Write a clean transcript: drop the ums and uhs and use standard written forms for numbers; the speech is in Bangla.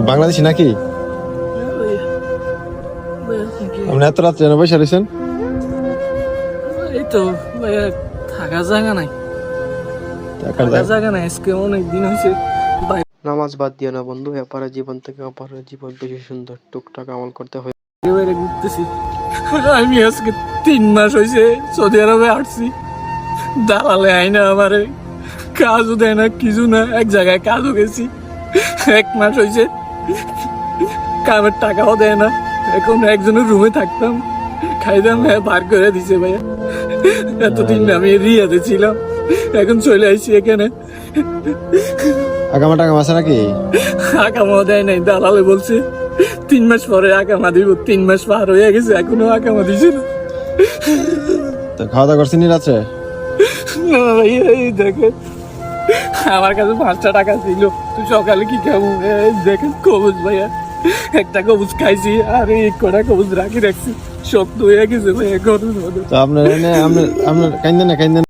বাংলাদেশি নাকি? আপনি এত রাত্রে এনে বসে রয়েছেন? এই তো ভাইয়া থাকার জায়গা নাই, থাকার জায়গা নাই। আজকে অনেক দিন হয়েছে। নামাজ বাদ দিও না বন্ধু, এপারে জীবন থেকে অপারের জীবন বেশি সুন্দর। টুকটাক আমল করতে হয়। বাইরে ঘুরতেছি। আমি আজকে 3 মাস হয়েছে সৌদি আরবে আসছি। দালালে আইনা আমারে কাজও দেয় না, কিছু না। এক জায়গায় কাজও গেছি, 1 মাস হয়েছে কামের টাকাও দেয় না। এখন একজনের রুমে থাকতাম, খাইতাম, বার করে দিছে ভাইয়া। এতদিন আমি রিয়াতে ছিলাম, এখন চলে আইছি এখানে। আগামা টাকা আছে নাকি? আকামা দেয় নাই, দালালে বলছে 3 মাস পরে আকামা দিব। 3 মাস পার হয়ে গেছে, এখনো আকামা দিছে না। তো খাওয়া দাওয়া করছেন রাত্রে? না ভাইয়া, এই দেখে আমার কাছে 5টা টাকা ছিল, তুই সকালে কি খাবো? এই দেখেন কবুজ ভাইয়া, একটা কবুজ খাইছি আর এই কটা কবুজ রাখি রাখছি, শক্ত হয়ে গেছে ভাইয়া গরমের মধ্যে। তো আপনার কাইন্দেন না, কাইন্দেন